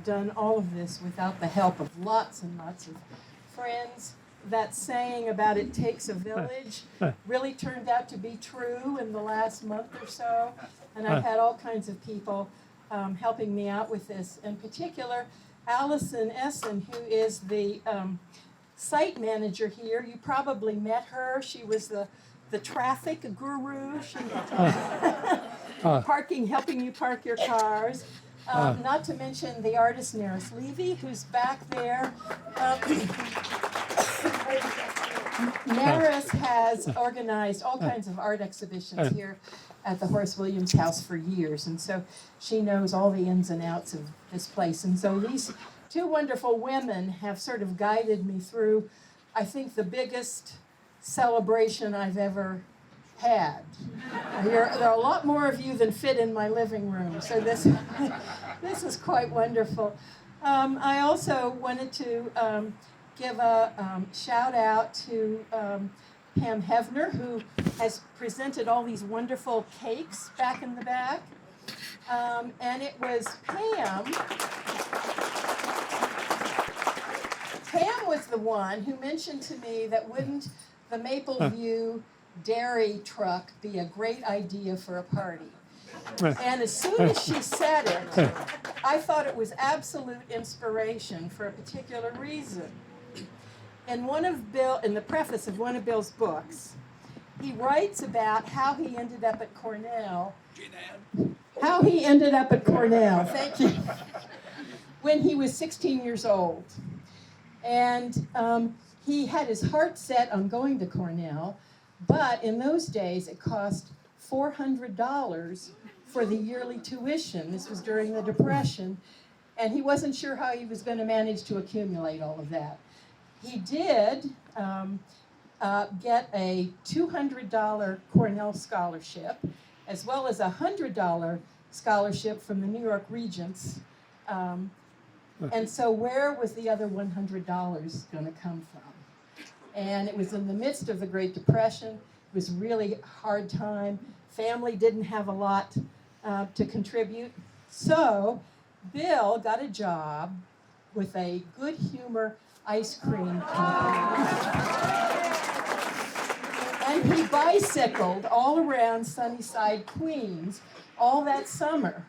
done all of this without the help of lots and lots of friends. That saying about it takes a village really turned out to be true in the last month or so. And I've had all kinds of people helping me out with this. In particular, Allison Essen, who is the site manager here. You probably met her. She was the traffic guru. She parking, helping you park your cars. Not to mention the artist Naris Levy, who's back there. Naris has organized all kinds of art exhibitions here at the Horace Williams House for years, and so she knows all the ins and outs of this place. And so these two wonderful women have sort of guided me through, I think, the biggest celebration I've ever had. There are a lot more of you than fit in my living room, so this is quite wonderful. I also wanted to give a shout out to Pam Hevner, who has presented all these wonderful cakes back in the back. And it was Pam. Pam was the one who mentioned to me that wouldn't the Maple View dairy truck be a great idea for a party. And as soon as she said it, I thought it was absolute inspiration for a particular reason. In the preface of one of Bill's books, he writes about how he ended up at Cornell. Thank you. When he was 16 years old. And he had his heart set on going to Cornell, but in those days it cost $400 for the yearly tuition. This was during the Depression, and he wasn't sure how he was going to manage to accumulate all of that. He did get a $200 Cornell scholarship, as well as a $100 scholarship from the New York Regents. And so where was the other $100 going to come from? And it was in the midst of the Great Depression. It was really a hard time. Family didn't have a lot to contribute. So Bill got a job with a Good Humor ice cream company. And he bicycled all around Sunnyside, Queens, all that summer.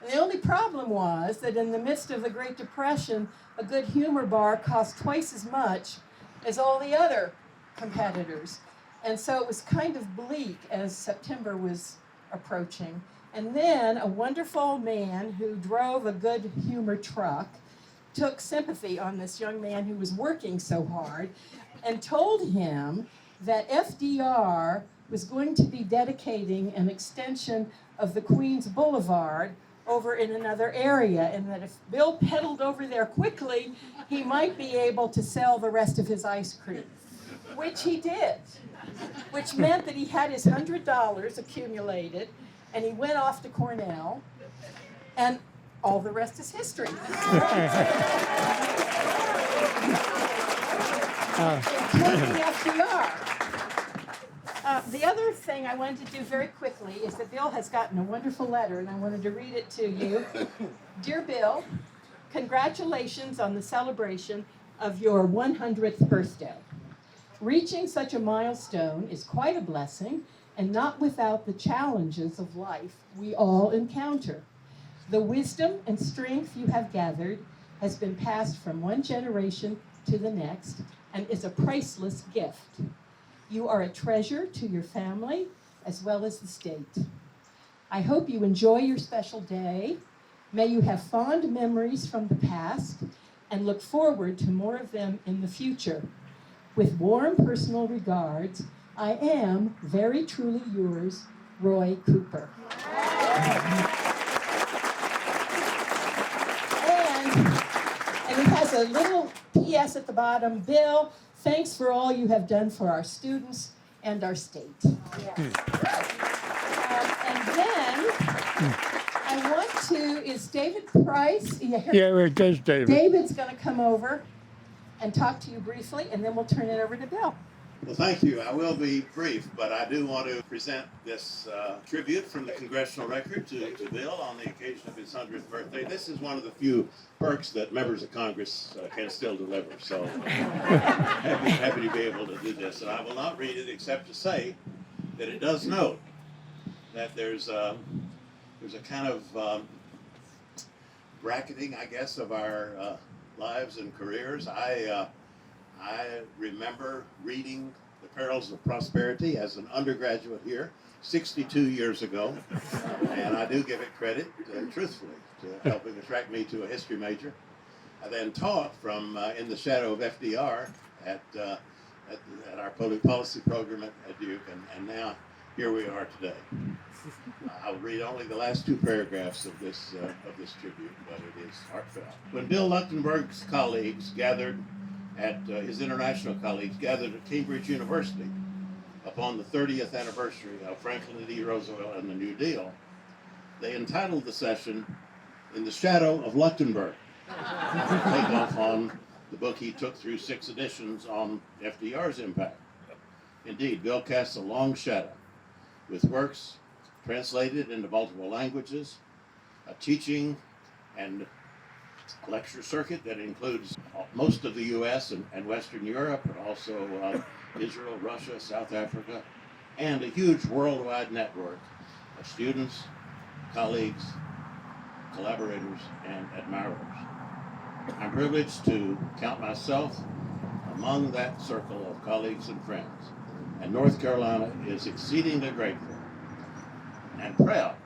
And the only problem was that in the midst of the Great Depression, a Good Humor bar cost twice as much as all the other competitors. And so it was kind of bleak as September was approaching. And then a wonderful man who drove a Good Humor truck took sympathy on this young man who was working so hard and told him that FDR was going to be dedicating an extension of the Queens Boulevard over in another area, and that if Bill pedaled over there quickly, he might be able to sell the rest of his ice cream, which he did, which meant that he had his $100 accumulated, and he went off to Cornell, and all the rest is history. Including FDR. The other thing I wanted to do very quickly is that Bill has gotten a wonderful letter, and I wanted to read it to you. Dear Bill, congratulations on the celebration of your 100th birthday. Reaching such a milestone is quite a blessing, and not without the challenges of life we all encounter. The wisdom and strength you have gathered has been passed from one generation to the next and is a priceless gift. You are a treasure to your family as well as the state. I hope you enjoy your special day. May you have fond memories from the past and look forward to more of them in the future. With warm personal regards, I am very truly yours, Roy Cooper. And it has a little PS at the bottom. Bill, thanks for all you have done for our students and our state. And then I want to, is David Price? Yeah, it is David. David's going to come over and talk to you briefly, and then we'll turn it over to Bill. Well, thank you. I will be brief, but I do want to present this tribute from the Congressional Record to Bill on the occasion of his 100th birthday. This is one of the few perks that members of Congress can still deliver. So happy to be able to do this. And I will not read it except to say that it does note that there's a kind of bracketing, I guess, of our lives and careers. I remember reading The Perils of Prosperity as an undergraduate here 62 years ago, and I do give it credit, truthfully, to helping attract me to a history major. I then taught from In the Shadow of FDR at our public policy program at Duke, and now here we are today. I'll read only the last two paragraphs of this tribute, but it is heartfelt. When Bill Leuchtenberg's colleagues gathered his international colleagues gathered at Cambridge University upon the 30th anniversary of Franklin D. Roosevelt and the New Deal, they entitled the session In the Shadow of Leuchtenberg, take off on the book he took through 6 editions on FDR's impact. Indeed, Bill casts a long shadow with works translated into multiple languages, a teaching and lecture circuit that includes most of the U.S. and Western Europe, but also Israel, Russia, South Africa, and a huge worldwide network of students, colleagues, collaborators, and admirers. I'm privileged to count myself among that circle of colleagues and friends, and North Carolina is exceedingly grateful and proud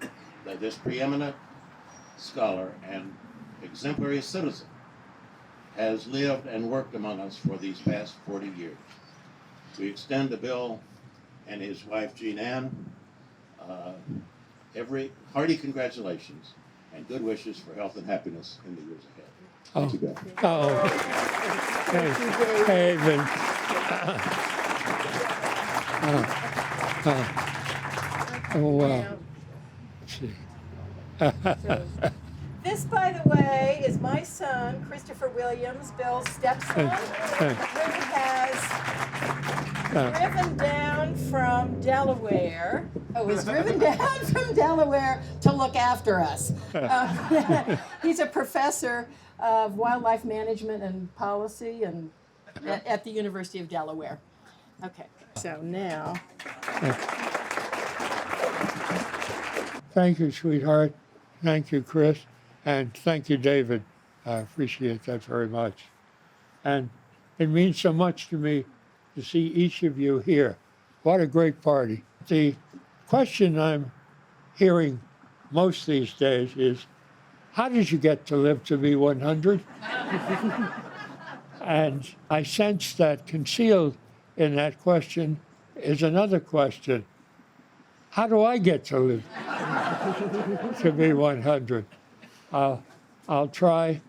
that this preeminent scholar and exemplary citizen has lived and worked among us for these past 40 years. We extend to Bill and his wife Jean Ann every hearty congratulations and good wishes for health and happiness in the years ahead. Thank you, Bill. David. Wow. This, by the way, is my son, Christopher Williams, Bill's stepson, who has driven down from Delaware. Was driven down from Delaware to look after us. He's a professor of wildlife management and policy and at the University of Delaware. Okay, so now. Thank you, sweetheart. Thank you, Chris. And thank you, David. I appreciate that very much. And it means so much to me to see each of you here. What a great party. The question I'm hearing most these days is, how did you get to live to be 100? And I sense that concealed in that question is another question. How do I get to live to be 100? I'll try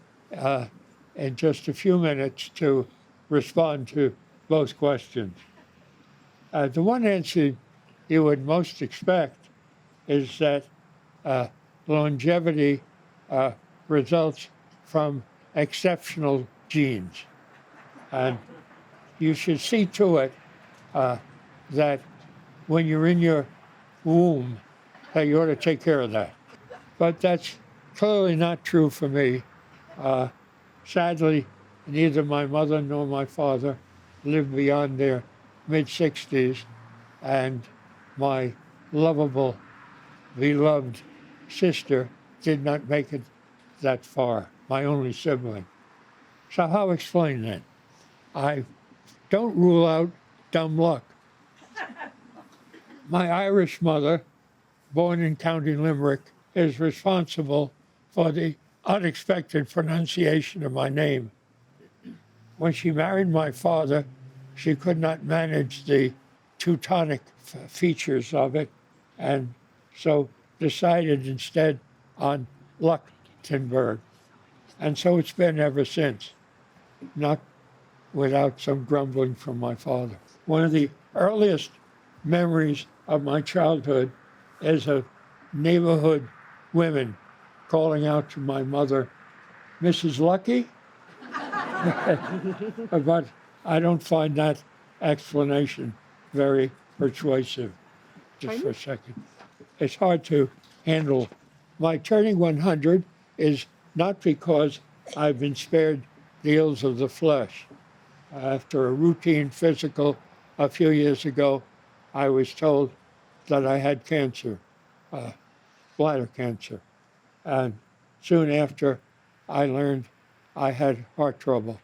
in just a few minutes to respond to both questions. The one answer you would most expect is that longevity results from exceptional genes. And you should see to it that when you're in your womb, that you ought to take care of that. But that's clearly not true for me. Sadly, neither my mother nor my father lived beyond their mid-60s, and my lovable, beloved sister did not make it that far, my only sibling. So how explain that? I don't rule out dumb luck. My Irish mother, born in County Limerick, is responsible for the unexpected pronunciation of my name. When she married my father, she could not manage the Teutonic features of it, and so decided instead on Leuchtenberg. And so it's been ever since, not without some grumbling from my father. One of the earliest memories of my childhood is of neighborhood women calling out to my mother, Mrs. Lucky? But I don't find that explanation very persuasive. Just for a second. It's hard to handle. My turning 100 is not because I've been spared the ills of the flesh. After a routine physical a few years ago, I was told that I had cancer, bladder cancer. And soon after, I learned I had heart trouble.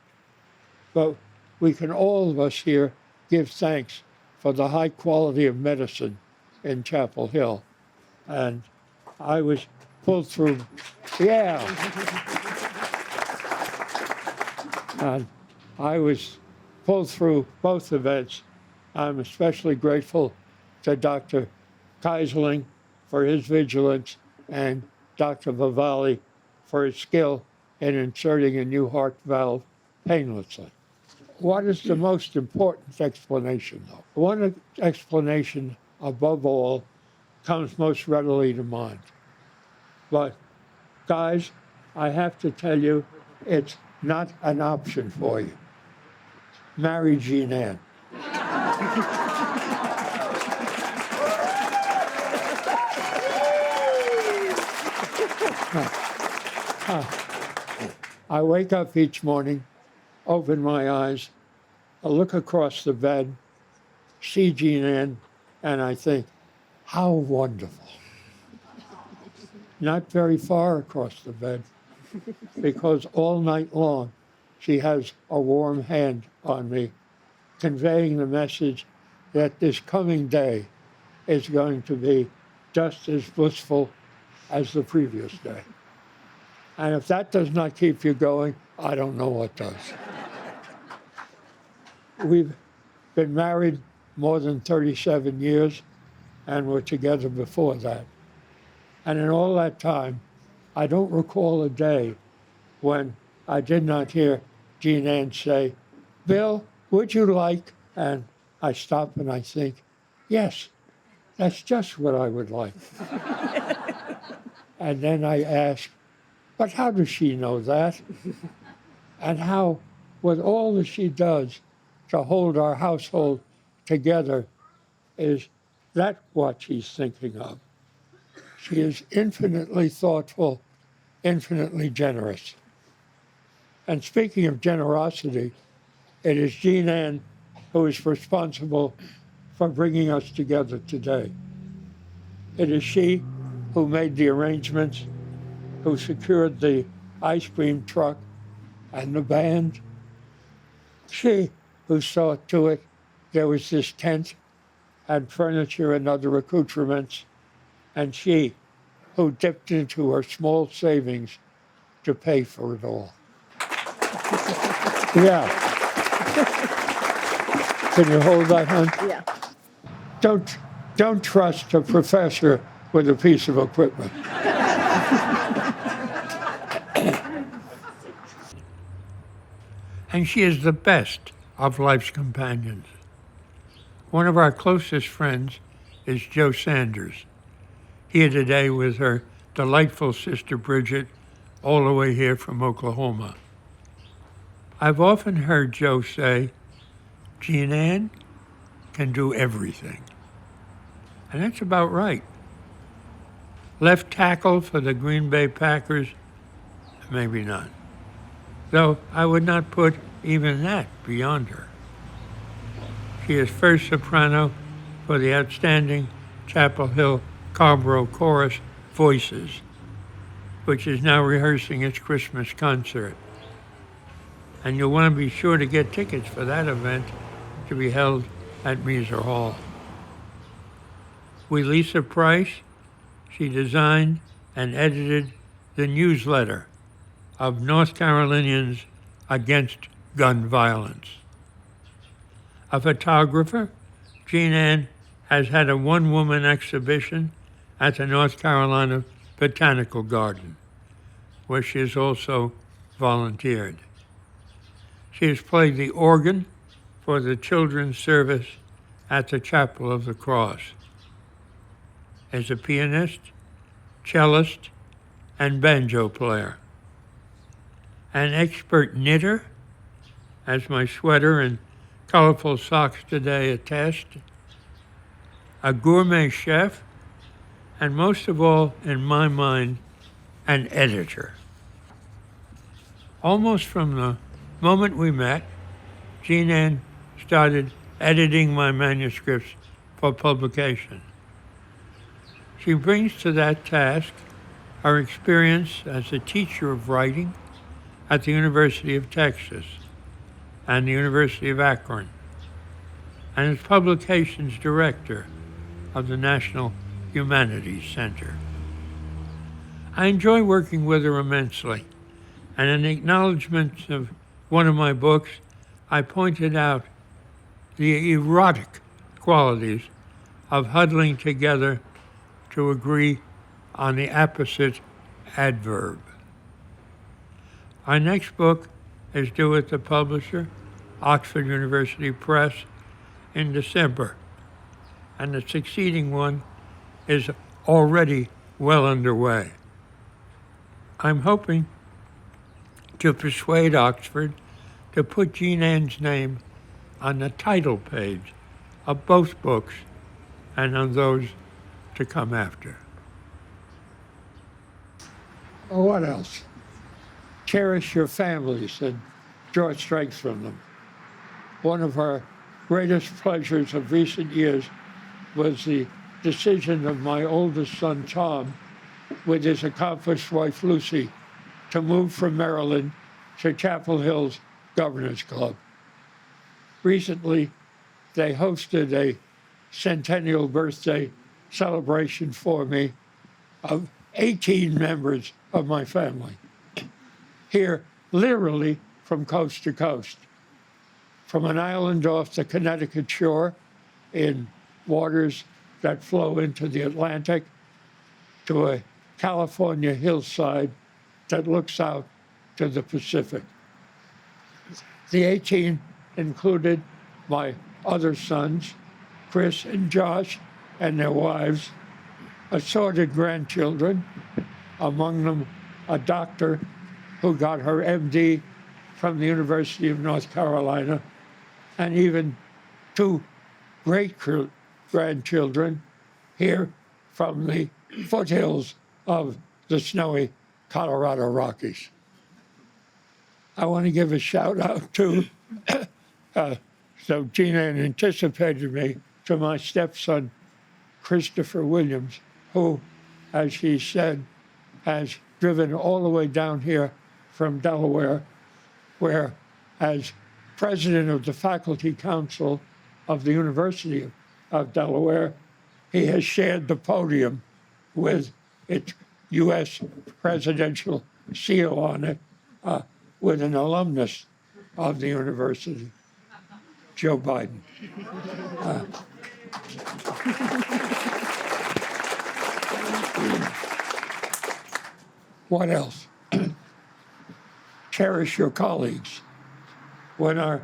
But we can, all of us here, give thanks for the high quality of medicine in Chapel Hill. And I was pulled through, yeah. And I was pulled through both events. I'm especially grateful to Dr. Keisling for his vigilance and Dr. Vivalli for his skill in inserting a new heart valve painlessly. What is the most important explanation, though? One explanation, above all, comes most readily to mind. But, guys, I have to tell you, it's not an option for you. Marry Jean Ann. I wake up each morning, open my eyes, I look across the bed, see Jean Ann, and I think, how wonderful. Not very far across the bed, because all night long she has a warm hand on me, conveying the message that this coming day is going to be just as blissful as the previous day. And if that does not keep you going, I don't know what does. We've been married more than 37 years, and were together before that. And in all that time, I don't recall a day when I did not hear Jean Ann say, Bill, would you like? And I stop and I think, yes, that's just what I would like. And then I ask, but how does she know that? And how, with all that she does to hold our household together, is that what she's thinking of? She is infinitely thoughtful, infinitely generous. And speaking of generosity, it is Jean Ann who is responsible for bringing us together today. It is she who made the arrangements, who secured the ice cream truck and the band. She who saw to it there was this tent and furniture and other accoutrements, and she who dipped into her small savings to pay for it all. Yeah. Can you hold that, hon? Yeah. Don't trust a professor with a piece of equipment. And she is the best of life's companions. One of our closest friends is Joe Sanders, here today with her delightful sister Bridget, all the way here from Oklahoma. I've often heard Joe say, Jean Ann can do everything. And that's about right. Left tackle for the Green Bay Packers, maybe not. Though I would not put even that beyond her. She is first soprano for the outstanding Chapel Hill Carrboro Chorus Voices, which is now rehearsing its Christmas concert. And you'll want to be sure to get tickets for that event to be held at Measer Hall. With Lisa Price, she designed and edited the newsletter of North Carolinians Against Gun Violence. A photographer, Jean Ann has had a one-woman exhibition at the North Carolina Botanical Garden, where she has also volunteered. She has played the organ for the children's service at the Chapel of the Cross. As a pianist, cellist, and banjo player. An expert knitter, as my sweater and colorful socks today attest, a gourmet chef, and most of all, in my mind, an editor. Almost from the moment we met, Jean Ann started editing my manuscripts for publication. She brings to that task her experience as a teacher of writing at the University of Texas and the University of Akron, and as publications director of the National Humanities Center. I enjoy working with her immensely, and in acknowledgement of one of my books, I pointed out the erotic qualities of huddling together to agree on the apposite adverb. Our next book is due at the publisher, Oxford University Press, in December, and the succeeding one is already well underway. I'm hoping to persuade Oxford to put Jean Ann's name on the title page of both books and on those to come after. Oh, what else? Cherish your families and draw strength from them. One of our greatest pleasures of recent years was the decision of my oldest son, Tom, with his accomplished wife, Lucy, to move from Maryland to Chapel Hill's Governor's Club. Recently, they hosted a centennial birthday celebration for me of 18 members of my family, here literally from coast to coast, from an island off the Connecticut shore in waters that flow into the Atlantic to a California hillside that looks out to the Pacific. The 18 included my other sons, Chris and Josh, and their wives, assorted grandchildren, among them a doctor who got her MD from the University of North Carolina, and even two great-grandchildren here from the foothills of the snowy Colorado Rockies. I want to give a shout out to, so Jean Ann anticipated me, to my stepson, Christopher Williams, who, as she said, has driven all the way down here from Delaware, where, as president of the Faculty Council of the University of Delaware, he has shared the podium with its U.S. presidential seal on it with an alumnus of the university, Joe Biden. What else? Cherish your colleagues. When our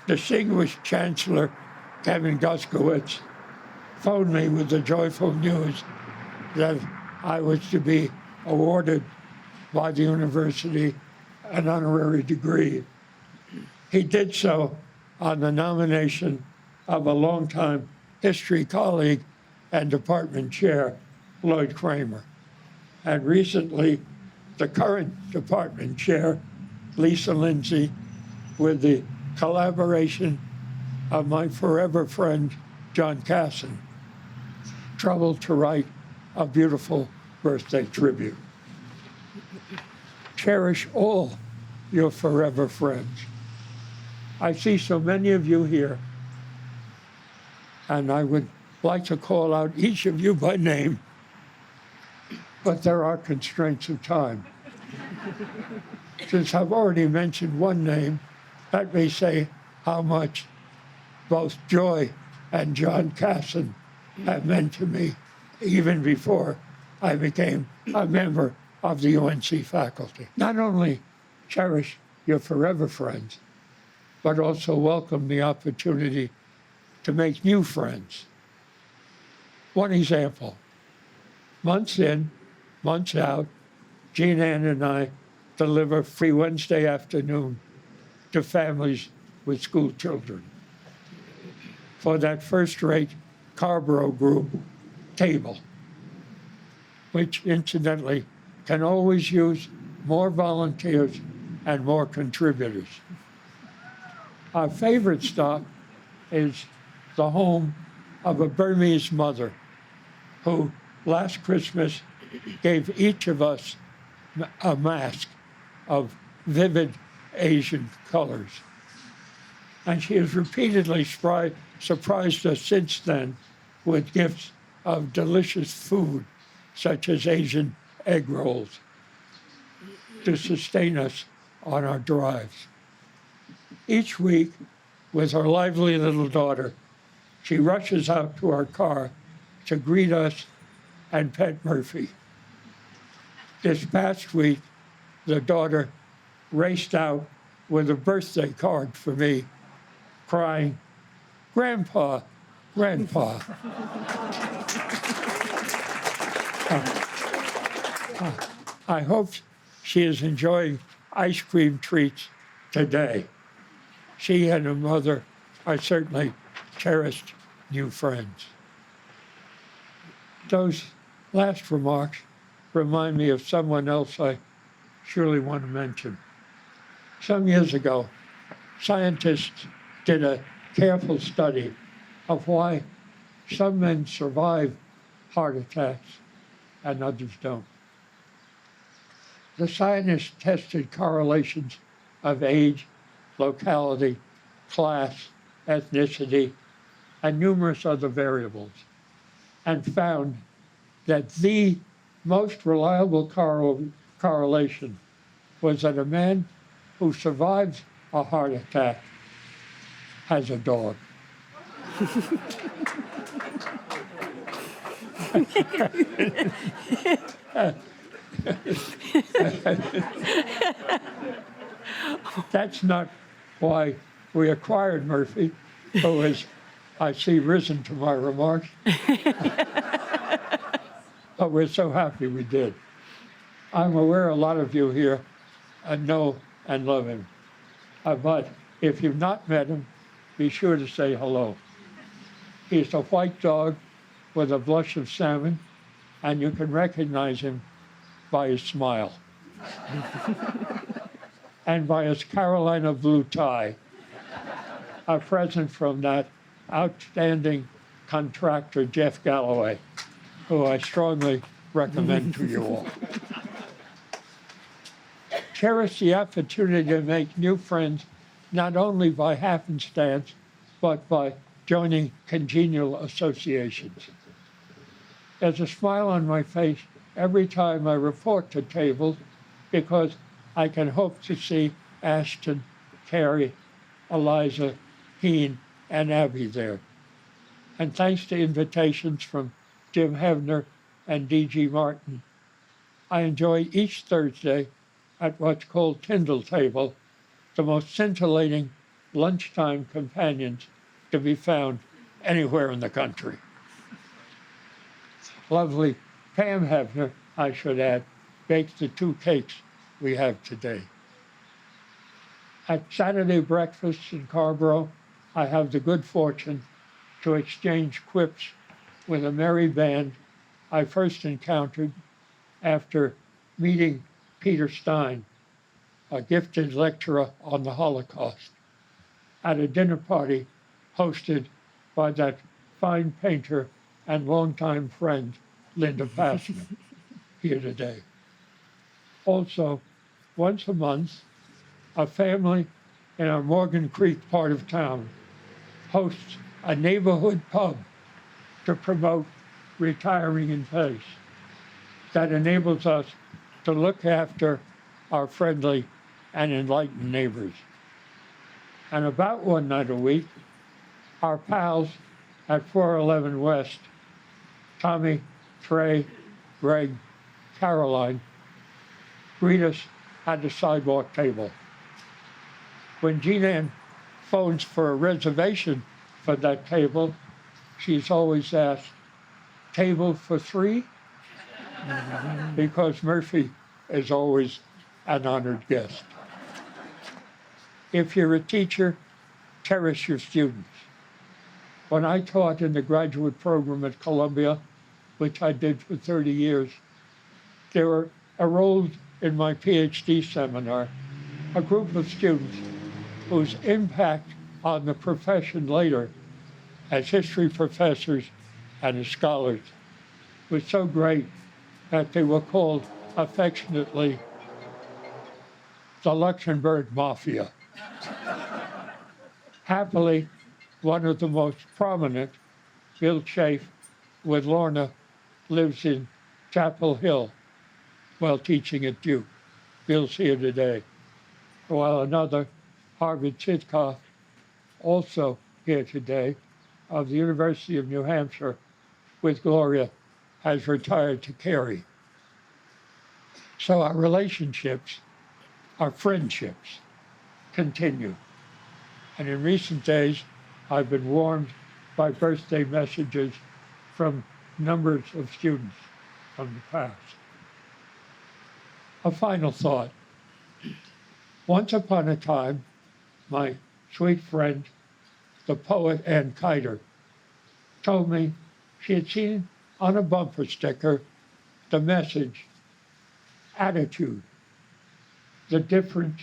distinguished Chancellor, Kevin Guskowitz, phoned me with the joyful news that I was to be awarded by the university an honorary degree, he did so on the nomination of a longtime history colleague and department chair, Lloyd Kramer. And recently, the current department chair, Lisa Lindsay, with the collaboration of my forever friend, John Casson, troubled to write a beautiful birthday tribute. Cherish all your forever friends. I see so many of you here, and I would like to call out each of you by name, but there are constraints of time. Since I've already mentioned one name, let me say how much both Joy and John Casson have meant to me even before I became a member of the UNC faculty. Not only cherish your forever friends, but also welcome the opportunity to make new friends. One example, months in, months out, Jean Ann and I deliver free Wednesday afternoon to families with school children. for that first-rate Carborough Group table, which incidentally can always use more volunteers and more contributors. Our favorite stop is the home of a Burmese mother who last Christmas gave each of us a mask of vivid Asian colors. And she has repeatedly surprised us since then with gifts of delicious food, such as Asian egg rolls, to sustain us on our drives. Each week, with her lively little daughter, she rushes out to our car to greet us and pet Murphy. This past week, the daughter raced out with a birthday card for me, crying, "Grandpa, Grandpa." I hope she is enjoying ice cream treats today. She and her mother are certainly cherished new friends. Those last remarks remind me of someone else I surely want to mention. Some years ago, scientists did a careful study of why some men survive heart attacks and others don't. The scientists tested correlations of age, locality, class, ethnicity, and numerous other variables, and found that the most reliable correlation was that a man who survives a heart attack has a dog. That's not why we acquired Murphy, who has, I see, risen to my remarks. But we're so happy we did. I'm aware a lot of you here know and love him. But if you've not met him, be sure to say hello. He's a white dog with a blush of salmon, and you can recognize him by his smile and by his Carolina blue tie, a present from that outstanding contractor, Jeff Galloway, who I strongly recommend to you all. Cherish the opportunity to make new friends, not only by happenstance, but by joining congenial associations. There's a smile on my face every time I report to tables because I can hope to see Ashton, Carrie, Eliza, Heen, and Abby there. And thanks to invitations from Jim Hevner and D.G. Martin, I enjoy each Thursday at what's called Tyndall Table, the most scintillating lunchtime companions to be found anywhere in the country. Lovely Pam Hevner, I should add, baked the 2 cakes we have today. At Saturday breakfasts in Carborough, I have the good fortune to exchange quips with a merry band I first encountered after meeting Peter Stein, a gifted lecturer on the Holocaust, at a dinner party hosted by that fine painter and longtime friend, Linda Passman, here today. Also, once a month, a family in our Morgan Creek part of town hosts a neighborhood pub to promote retiring in pace that enables us to look after our friendly and enlightened neighbors. And about one night a week, our pals at 411 West, Tommy, Trey, Greg, Caroline, greet us at the sidewalk table. When Jean-Ann phones for a reservation for that table, she's always asked, "Table for 3?" Because Murphy is always an honored guest. If you're a teacher, cherish your students. When I taught in the graduate program at Columbia, which I did for 30 years, there enrolled in my PhD seminar a group of students whose impact on the profession later as history professors and as scholars was so great that they were called affectionately the Luxembourg Mafia. Happily, one of the most prominent, Bill Chafe, with Lorna, lives in Chapel Hill while teaching at Duke. Bill's here today. While another, Harvard Sitkoff, also here today, of the University of New Hampshire with Gloria, has retired to Cary. So our relationships, our friendships, continue. And in recent days, I've been warmed by birthday messages from numbers of students from the past. A final thought. Once upon a time, my sweet friend, the poet Ann Kiter, told me she had seen on a bumper sticker the message, attitude, the difference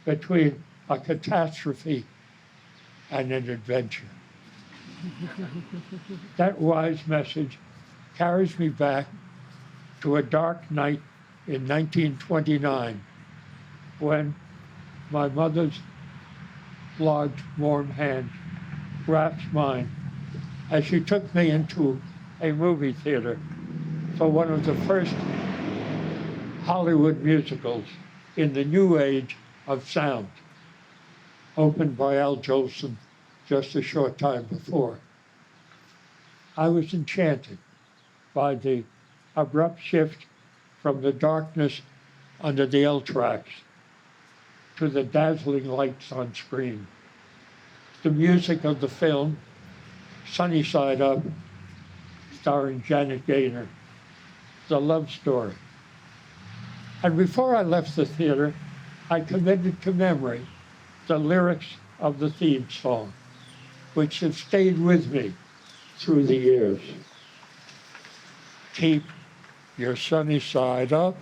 between a catastrophe and an adventure. That wise message carries me back to a dark night in 1929 when my mother's large, warm hand grasped mine as she took me into a movie theater for one of the first Hollywood musicals in the new age of sound, opened by Al Jolson just a short time before. I was enchanted by the abrupt shift from the darkness under the L tracks to the dazzling lights on screen. The music of the film, Sunny Side Up, starring Janet Gaynor, the love story. And before I left the theater, I committed to memory the lyrics of the theme song, which have stayed with me through the years. Keep your sunny side up,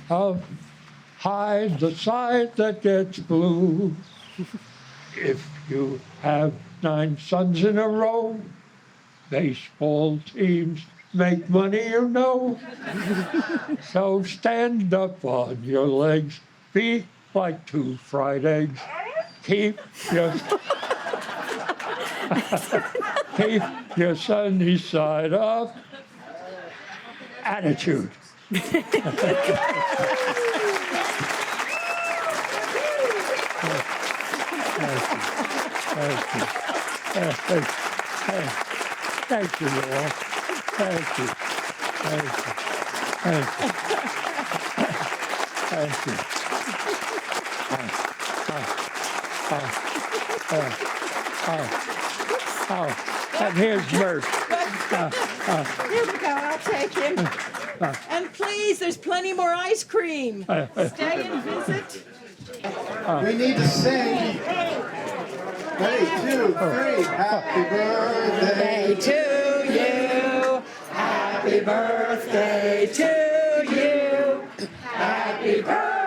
hide the side that gets blue. If you have 9 suns in a row, baseball teams make money, you know. So stand up on your legs, be like 2 fried eggs. Keep your keep your sunny side up. Attitude. Thank you, Laura. Thank you. Thank you. Thank you. Thank you. And here's Bert. Here we go, I'll take him. And please, there's plenty more ice cream. Stay and visit. We need to sing. 1, 2, 3. Happy birthday To you, happy birthday to you, happy birthday.